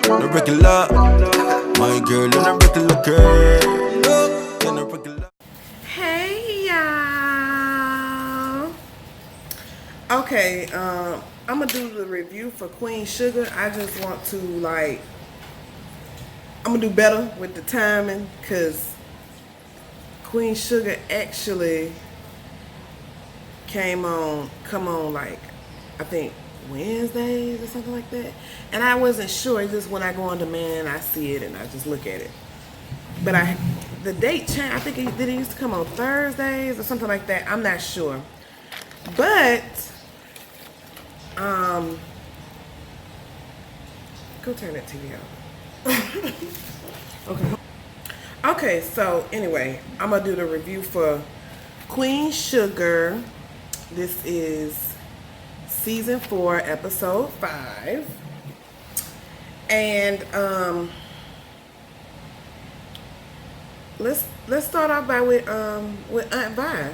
no regular. My girl, and a regular girl. And a regular. Hey y'all. Okay, I'm gonna do the review for Queen Sugar. I just want to I'm gonna do better with the timing because Queen Sugar actually come on like I think Wednesdays or something like that. And I wasn't sure. It's just when I go on demand, I see it and I just look at it. But the date changed. I think it used to come on Thursdays or something like that. I'm not sure. But go turn that TV off. Okay. Okay, so anyway, I'm gonna do the review for Queen Sugar. This is season 4, episode 5. And let's start off with Aunt Vi.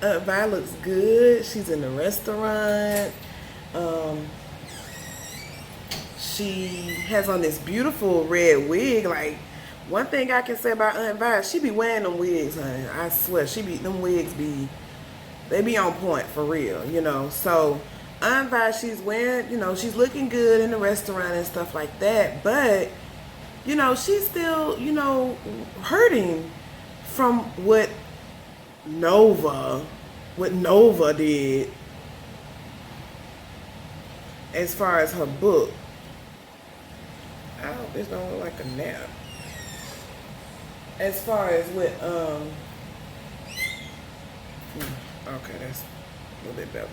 Aunt Vi looks good. She's in the restaurant. She has on this beautiful red wig. Like, one thing I can say about Aunt Vi, she be wearing them wigs, honey. I swear, them wigs they be on point for real, you know. So Aunt Vi, she's wearing, she's looking good in the restaurant and stuff like that. But, she's still, hurting from what Nova did as far as her book. I hope this don't look like a nap. As far as what okay, that's a little bit better.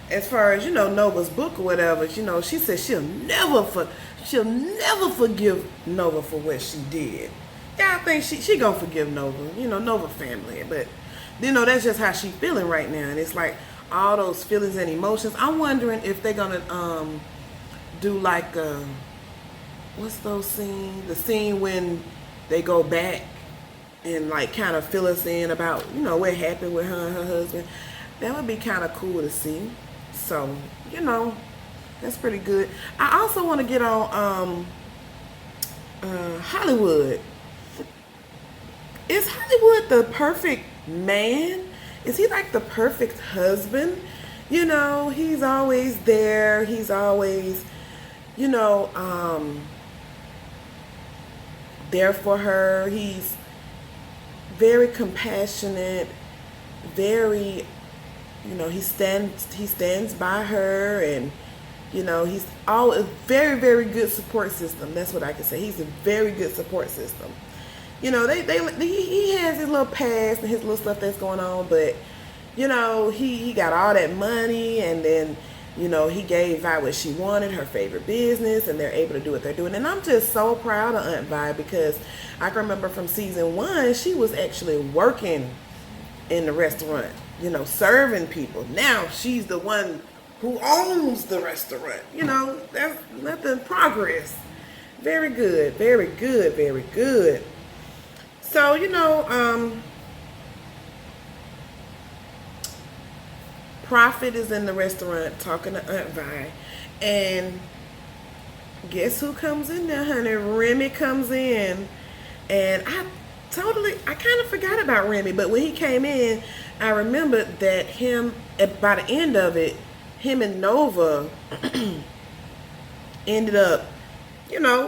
As far as Nova's book or whatever, she said she'll never forgive Nova for what she did. Yeah, I think she gonna forgive Nova. Nova family, but that's just how she feeling right now, and it's like all those feelings and emotions. I'm wondering if they're gonna do like what's those scenes? The scene when they go back and like kind of fill us in about what happened with her and her husband. That would be kind of cool to see. So that's pretty good. I also want to get on Hollywood. Is Hollywood the perfect man? Is he like the perfect husband? He's always there. He's always there for her. He's very compassionate, very, he stands by her, and he's all a very, very good support system. That's what I can say. He's a very good support system. He has his little past and his little stuff that's going on, but he got all that money, and then he gave Vi what she wanted, her favorite business, and they're able to do what they're doing. And I'm just so proud of Aunt Vi because I can remember from season 1, she was actually working in the restaurant, serving people. Now she's the one who owns the restaurant. That's nothing progress. Very good, very good, very good. So, Prophet is in the restaurant talking to Aunt Vi, and guess who comes in there, honey? Remy comes in, and I kind of forgot about Remy, but when he came in, I remembered that by the end of it, him and Nova ended up,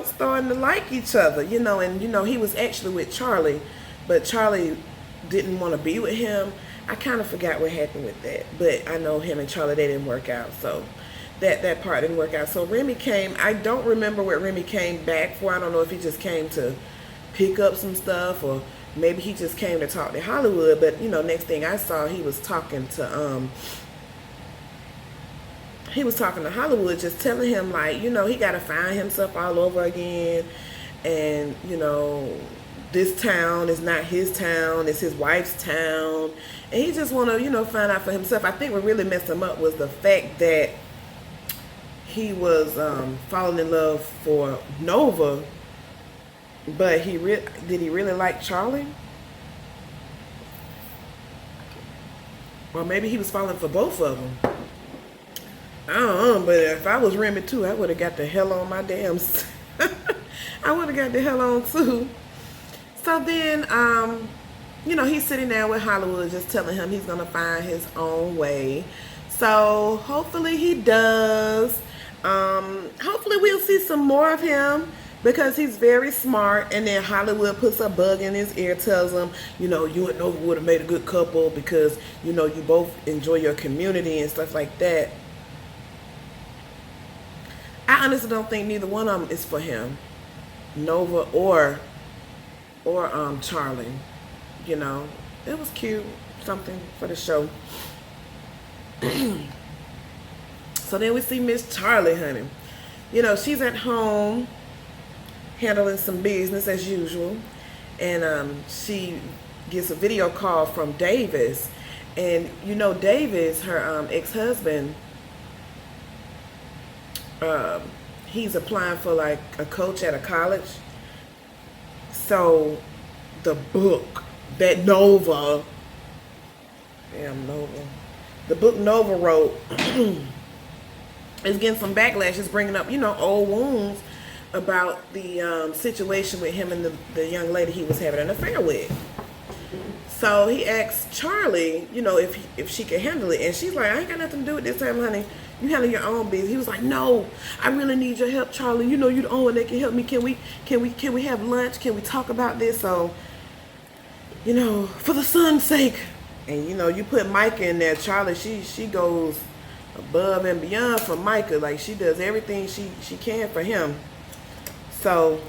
starting to like each other, and he was actually with Charlie, but Charlie didn't want to be with him. I kind of forgot what happened with that, but I know him and Charlie, they didn't work out, so that part didn't work out. So Remy came. I don't remember what Remy came back for. I don't know if he just came to pick up some stuff, or maybe he just came to talk to Hollywood. But next thing I saw, he was talking to Hollywood, just telling him like, he got to find himself all over again, and this town is not his town, it's his wife's town, and he just want to find out for himself. I think what really messed him up was the fact that he was falling in love for Nova, but did he really like Charlie? Or maybe he was falling for both of them. I don't know, but if I was Remy too, I would have got the hell on my damn. I would have got the hell on too. So then, he's sitting there with Hollywood, just telling him he's gonna find his own way. So hopefully he does. Hopefully we'll see some more of him because he's very smart. And then Hollywood puts a bug in his ear, tells him, you and Nova would have made a good couple because you both enjoy your community and stuff like that. I honestly don't think neither one of them is for him, Nova or Charlie. It was cute, something for the show. So then we see Miss Charlie, honey. She's at home handling some business as usual, and she gets a video call from Davis, and Davis, her ex-husband. He's applying for like a coach at a college. So the book that Nova, the book Nova wrote is getting some backlash. It's bringing up, old wounds about the situation with him and the young lady he was having an affair with. So he asked Charlie, if she could handle it. And she's like, I ain't got nothing to do with this time, honey. You handle your own business. He was like, no, I really need your help, Charlie. You're the only one that can help me. Can we have lunch? Can we talk about this? So, for the son's sake. And you put Micah in there, Charlie, she goes above and beyond for Micah. Like she does everything she can for him. So,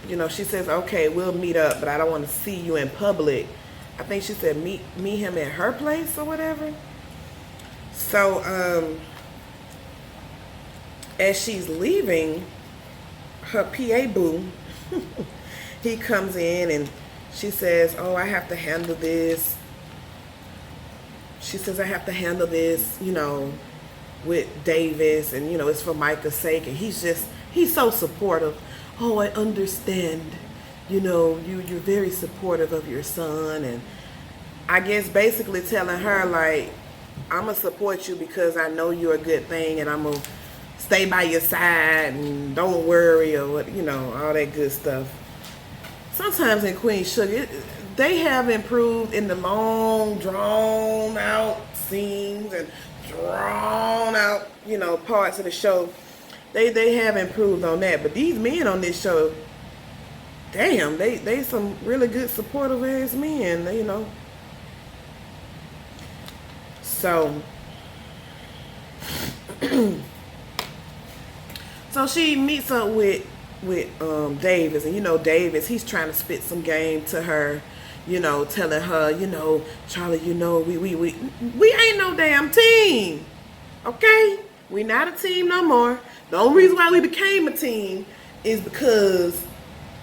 she says, okay, we'll meet up, but I don't want to see you in public. I think she said meet him at her place or whatever. So, as she's leaving, her PA boo, he comes in and she says, oh, I have to handle this. She says, I have to handle this, with Davis, and, it's for Micah's sake. And he's so supportive. Oh, I understand. You're very supportive of your son. And I guess basically telling her, like, I'm going to support you because I know you're a good thing, and I'm going to stay by your side and don't worry, or what, all that good stuff. Sometimes in Queen Sugar, they have improved in the long, drawn out scenes and drawn out, parts of the show. They have improved on that. But these men on this show, damn, they some really good supportive ass men, So so she meets up with Davis, and Davis, he's trying to spit some game to her, telling her, Charlie, we ain't no damn team, okay? We not a team no more. The only reason why we became a team is because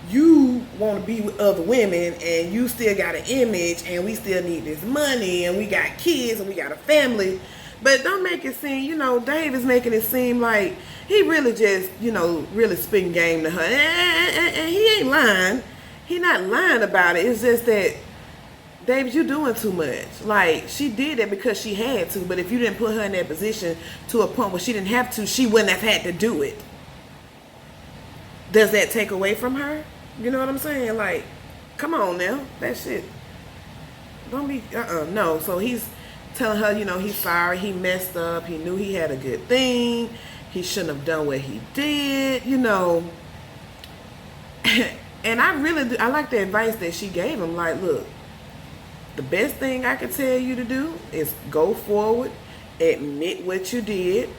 you want to be with other women, and you still got an image, and we still need this money, and we got kids, and we got a family. But don't make it seem, Davis making it seem like he really just, really spitting game to her. And he ain't lying. He not lying about it. It's just that, Davis, you doing too much. Like, she did it because she had to. But if you didn't put her in that position to a point where she didn't have to, she wouldn't have had to do it. Does that take away from her? You know what I'm saying? Like, come on now. That shit. Don't be, no. So he's telling her, he's sorry, he messed up, he knew he had a good thing, he shouldn't have done what he did, And I like the advice that she gave him. Like, look, the best thing I can tell you to do is go forward, admit what you did,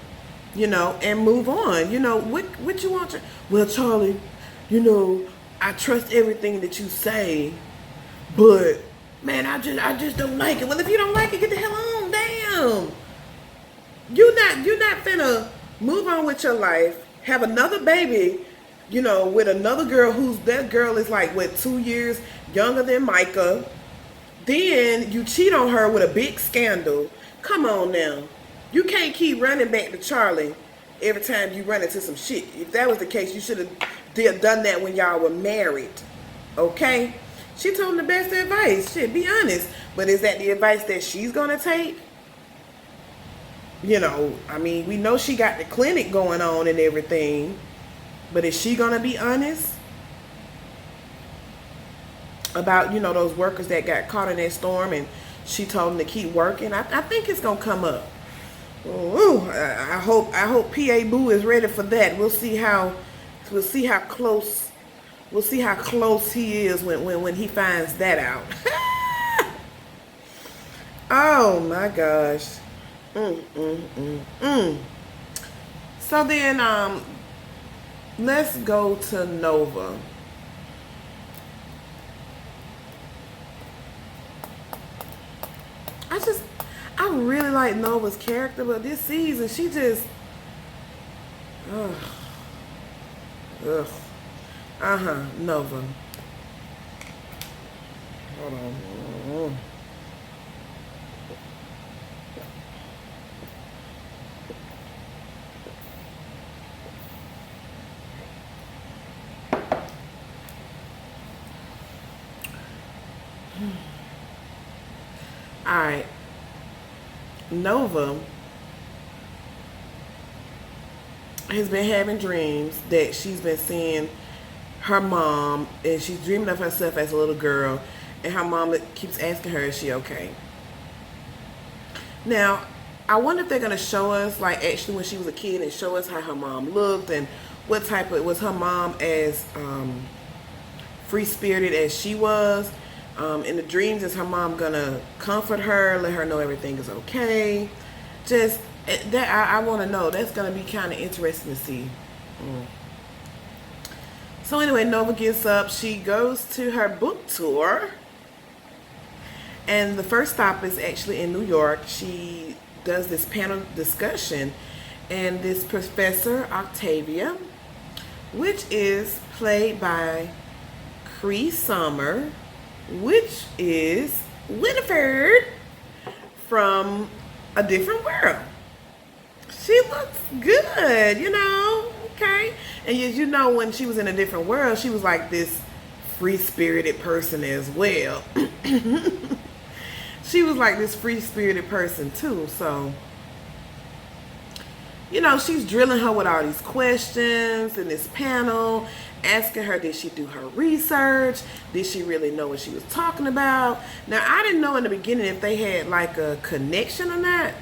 and move on. What you want to, well, Charlie, I trust everything that you say, but man, I just don't like it. Well, if you don't like it, get the hell on. Damn. You're not finna move on with your life, have another baby, with another girl that girl is like, 2 years younger than Micah. Then you cheat on her with a big scandal. Come on now. You can't keep running back to Charlie every time you run into some shit. If that was the case, you should have done that when y'all were married. Okay? She told him the best advice. Shit, be honest. But is that the advice that she's going to take? I mean, we know she got the clinic going on and everything, but is she gonna be honest about, those workers that got caught in that storm and she told them to keep working? I think it's gonna come up. Ooh, I hope PA Boo is ready for that. We'll see how close he is when he finds that out. Oh my gosh. So then let's go to Nova. I really like Nova's character, but this season she just ugh. Nova. Hold on. All right. Nova has been having dreams that she's been seeing her mom, and she's dreaming of herself as a little girl, and her mom keeps asking her, is she okay? Now, I wonder if they're going to show us, like, actually when she was a kid, and show us how her mom looked, and what type of, was her mom as free-spirited as she was? In the dreams, is her mom gonna comfort her, let her know everything is okay? Just that I want to know. That's gonna be kind of interesting to see. So anyway, Nova gets up. She goes to her book tour, and the first stop is actually in New York. She does this panel discussion, and this Professor Octavia, which is played by Cree Summer, which is Winifred from A Different World. She looks good, okay? And as you know, when she was in A Different World, she was like this free-spirited person as well. She was like this free-spirited person too, so she's drilling her with all these questions in this panel, asking her, did she do her research? Did she really know what she was talking about? Now, I didn't know in the beginning if they had like a connection or not.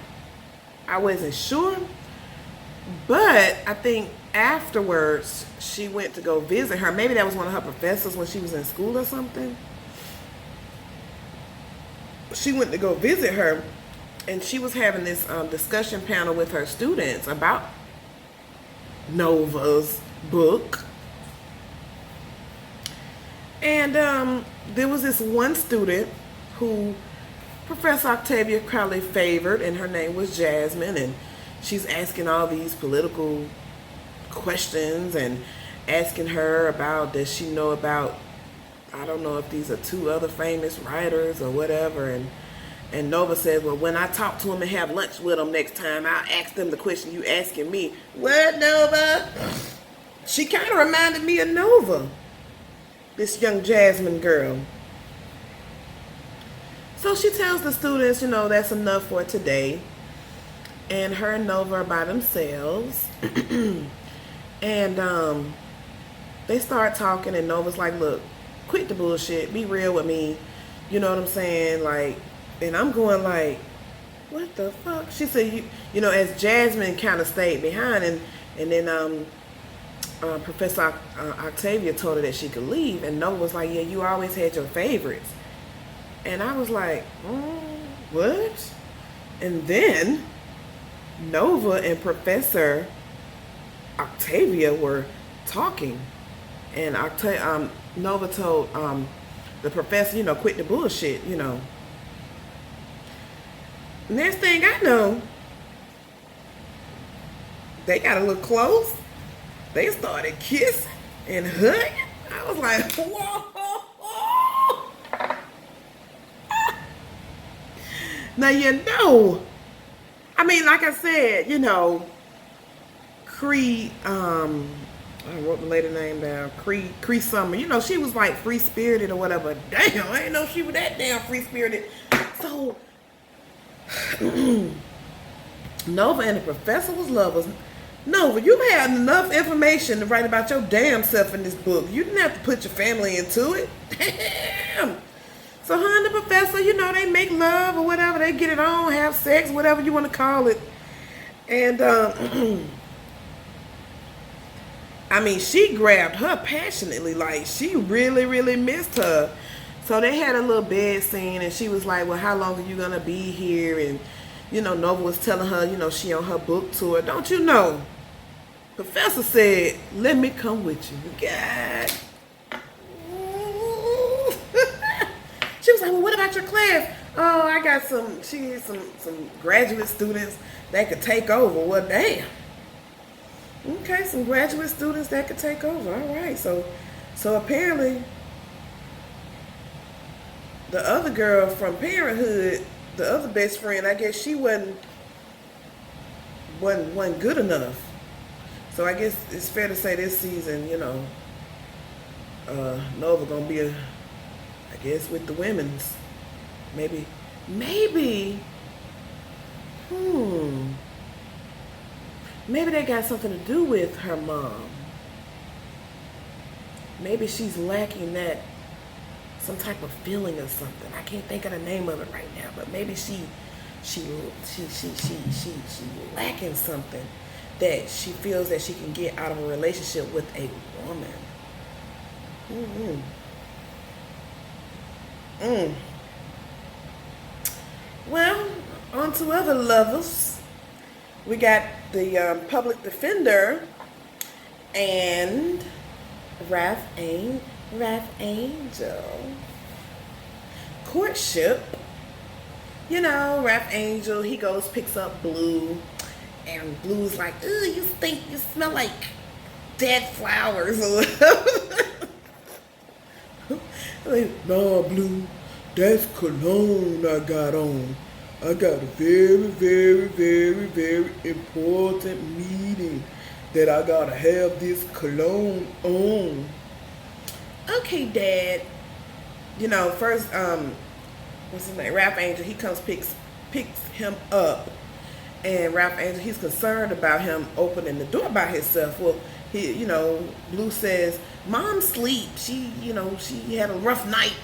I wasn't sure. But I think afterwards, she went to go visit her. Maybe that was one of her professors when she was in school or something. She went to go visit her, and she was having this discussion panel with her students about Nova's book. And there was this one student who Professor Octavia Crowley favored, and her name was Jasmine, and she's asking all these political questions and asking her about, does she know about, I don't know if these are two other famous writers or whatever, and Nova says, well, when I talk to them and have lunch with them next time, I'll ask them the question you asking me. What, Nova? She kind of reminded me of Nova, this young Jasmine girl. So she tells the students, that's enough for today. And her and Nova are by themselves. And they start talking, and Nova's like, look, quit the bullshit. Be real with me. You know what I'm saying? Like, and I'm going like, what the fuck? She said, as Jasmine kind of stayed behind, and then Professor Octavia told her that she could leave, and Nova was like, yeah, you always had your favorites. And I was like, what? And then Nova and Professor Octavia were talking, and Nova told the professor, quit the bullshit, Next thing I know, they got a little close. They started kissing and hugging. I was like, whoa. Now, I mean, like I said, Cree, I wrote the lady name down, Cree Summer, she was like free-spirited or whatever. Damn, I didn't know she was that damn free-spirited. So, Nova and the professor was lovers. Nova, you had enough information to write about your damn self in this book. You didn't have to put your family into it. Damn. So her and the professor, you know, they make love or whatever. They get it on, have sex, whatever you want to call it. And, I mean, she grabbed her passionately. Like, she really, really missed her. So they had a little bed scene, and she was like, well, how long are you going to be here? And, you know, Nova was telling her, you know, she on her book tour. Don't you know? Professor said, let me come with you. God. She was like, well, what about your class? Oh, I got some graduate students that could take over. Well, damn. Okay, some graduate students that could take over. All right. So apparently the other girl from Parenthood, the other best friend, I guess she wasn't good enough. So I guess it's fair to say this season, you know, Nova gonna be I guess with the women's. Maybe. Maybe they got something to do with her mom. Maybe she's lacking that, some type of feeling or something. I can't think of the name of it right now, but maybe she lacking something that she feels that she can get out of a relationship with a woman. Well, on to other lovers. We got the public defender and Ralph Angel. Courtship. You know, Ralph Angel, he goes, picks up Blue, and Blue's like, ooh, you stink, you smell like dead flowers or whatever. Like, nah, Blue, that's cologne I got on. I got a very, very, very, very important meeting that I gotta have this cologne on. Okay, Dad. You know, first, what's his name? Ralph Angel, he comes, picks him up. And Ralph Angel, he's concerned about him opening the door by himself. Well, he, you know, Blue says, Mom sleep. She, you know, she had a rough night.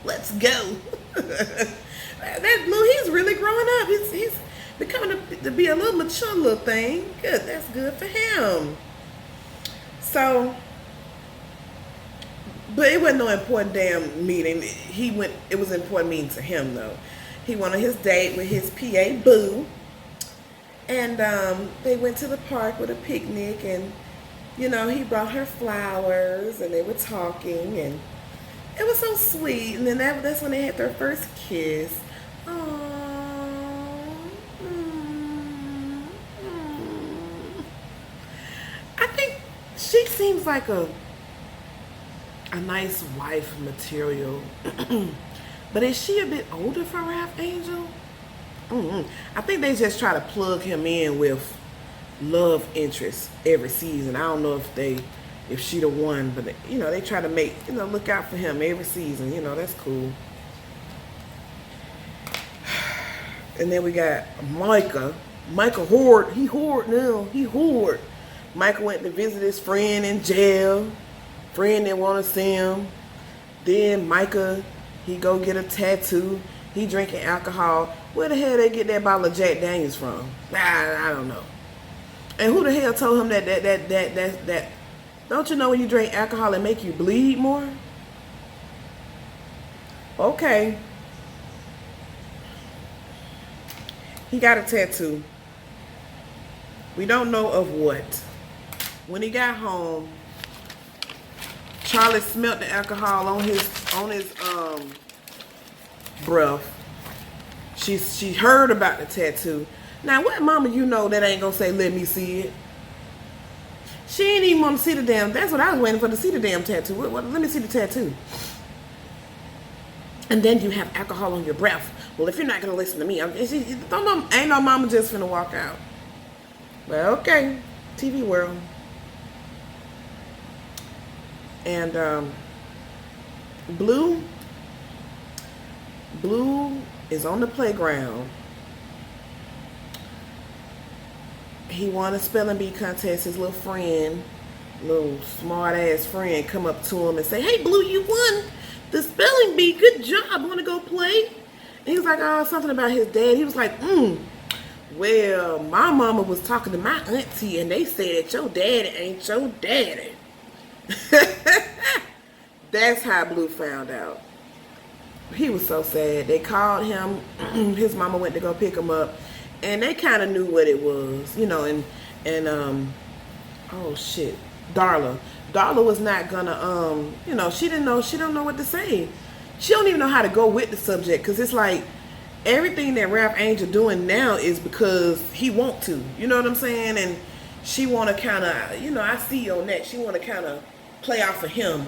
Let's go. That Blue, he's really growing up. He's becoming to be a little mature little thing. Good, that's good for him. So, but it wasn't no important damn meeting. It was an important meeting to him though. He went on his date with his PA Boo. And they went to the park with a picnic, and you know, he brought her flowers, and they were talking, and it was so sweet. And then that's when they had their first kiss. I think she seems like a nice wife material. But is she a bit older for Ralph Angel? I think they just try to plug him in with love interest every season. I don't know if she the one, but you know, they try to make, you know, look out for him every season. You know, that's cool. And then we got Micah. Micah Horde. He Horde now. He Horde. Micah went to visit his friend in jail. Friend didn't want to see him. Then Micah, he go get a tattoo. He drinking alcohol. Where the hell they get that bottle of Jack Daniels from? I don't know. And who the hell told him that don't you know when you drink alcohol it make you bleed more? Okay. He got a tattoo. We don't know of what. When he got home, Charlie smelt the alcohol on his breath. She heard about the tattoo. Now, what mama you know that ain't gonna say, let me see it? She ain't even want to see the damn, that's what I was waiting for, to see the damn tattoo. Let me see the tattoo. And then you have alcohol on your breath. Well, if you're not gonna listen to me, ain't no mama just finna walk out. Well, okay, TV world. And Blue is on the playground he won a spelling bee contest. His little friend, little smart ass friend, come up to him and say, "Hey, Blue, you won the spelling bee. Good job. Want to go play?" And he was like, "Oh, something about his dad." He was like, "Well, my mama was talking to my auntie, and they said that your daddy ain't your daddy." That's how Blue found out. He was so sad. They called him. His mama went to go pick him up, and they kind of knew what it was, you know. And oh shit, Darla was not gonna you know, she didn't know. She don't know what to say. She don't even know how to go with the subject, because it's like everything that Ralph Angel doing now is because he want to. You know what I'm saying? And she want to kind of, you know, I see your neck. She want to kind of play off of him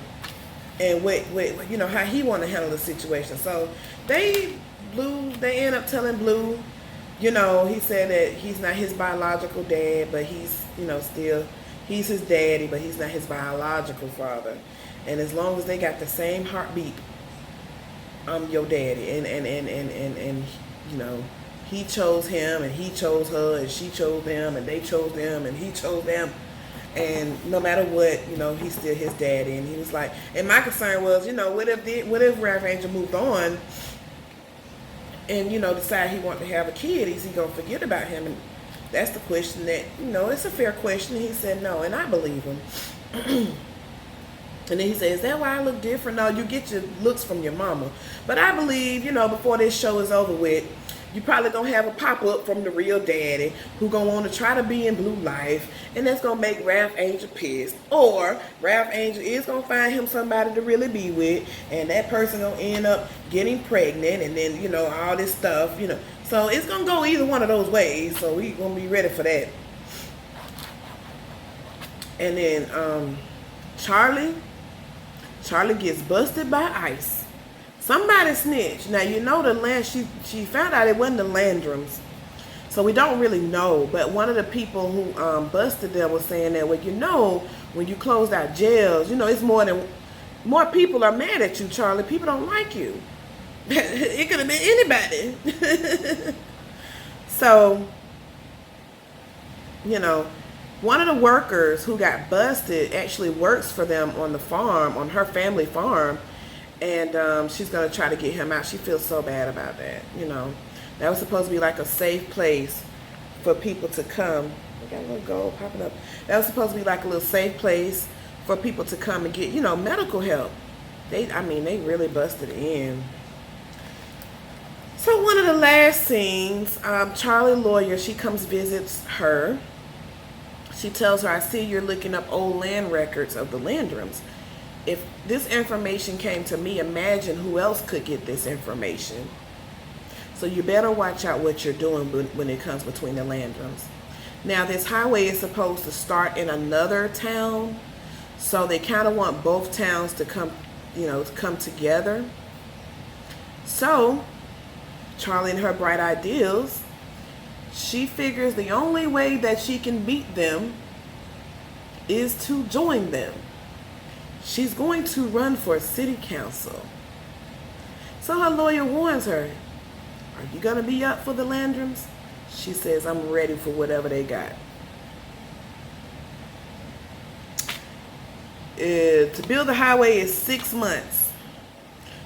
and wait, you know, how he want to handle the situation. So they end up telling Blue, you know, he said that he's not his biological dad, but he's, you know, still, he's his daddy, but he's not his biological father. And as long as they got the same heartbeat, I'm your daddy. And you know, he chose him, and he chose her, and she chose them, and they chose them, and he chose them. And no matter what, you know, he's still his daddy. And he was like, and my concern was, you know, what if Ralph Angel moved on and, you know, decide he wanted to have a kid? Is he going to forget about him? And that's the question that, you know, it's a fair question. He said no, and I believe him. And then he said, "Is that why I look different?" No, you get your looks from your mama. But I believe, you know, before this show is over with, you probably gonna have a pop-up from the real daddy who gonna want to try to be in Blue life, and that's gonna make Ralph Angel pissed. Or Ralph Angel is gonna find him somebody to really be with, and that person gonna end up getting pregnant, and then, you know, all this stuff, you know. So it's gonna go either one of those ways. So we gonna be ready for that. And then Charlie gets busted by ICE. Somebody snitched. Now, you know, she found out it wasn't the Landrums. So we don't really know. But one of the people who busted them was saying that, well, you know, when you closed out jails, you know, it's more people are mad at you, Charlie. People don't like you. It could have been anybody. So, you know, one of the workers who got busted actually works for them on the farm, on her family farm, and she's going to try to get him out. She feels so bad about that, you know. That was supposed to be like a safe place for people to come. We got a little gold popping up. That was supposed to be like a little safe place for people to come and get, you know, medical help. They really busted in. So one of the last scenes, Charlie lawyer, she comes visits her. She tells her, "I see you're looking up old land records of the Landrums. If this information came to me, imagine who else could get this information. So you better watch out what you're doing when it comes between the Landrums." Now, this highway is supposed to start in another town, so they kind of want both towns to come together. So Charlie and her bright ideas, she figures the only way that she can beat them is to join them. She's going to run for city council. So her lawyer warns her, "Are you going to be up for the Landrums?" She says, "I'm ready for whatever they got." To build the highway is 6 months.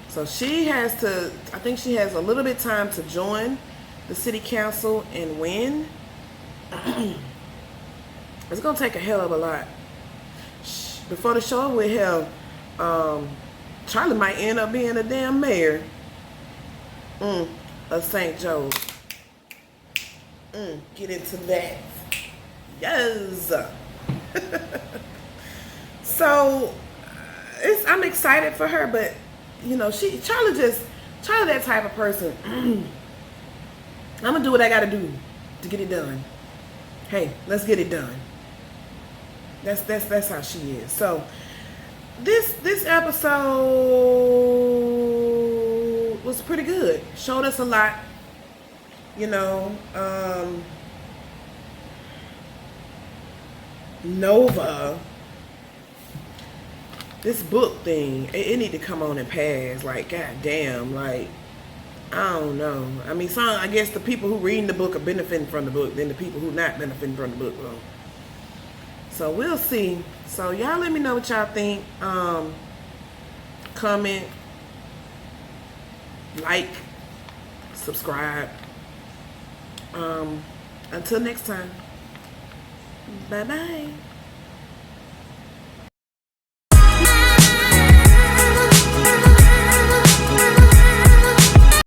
So I think she has a little bit of time to join the city council and win. It's going to take a hell of a lot. Before the show with hell, Charlie might end up being a damn mayor of St. Joe's. Get into that. Yes. So I'm excited for her, but you know, Charlie that type of person. I'm gonna do what I gotta do to get it done. Hey, let's get it done. That's how she is. So this episode was pretty good. Showed us a lot. You know, Nova. This book thing, it need to come on and pass. Like, goddamn, like, I don't know. I mean, I guess the people who reading the book are benefiting from the book, then the people who not benefiting from the book. Well, so we'll see. So y'all let me know what y'all think. Comment, like, subscribe. Until next time. Bye bye.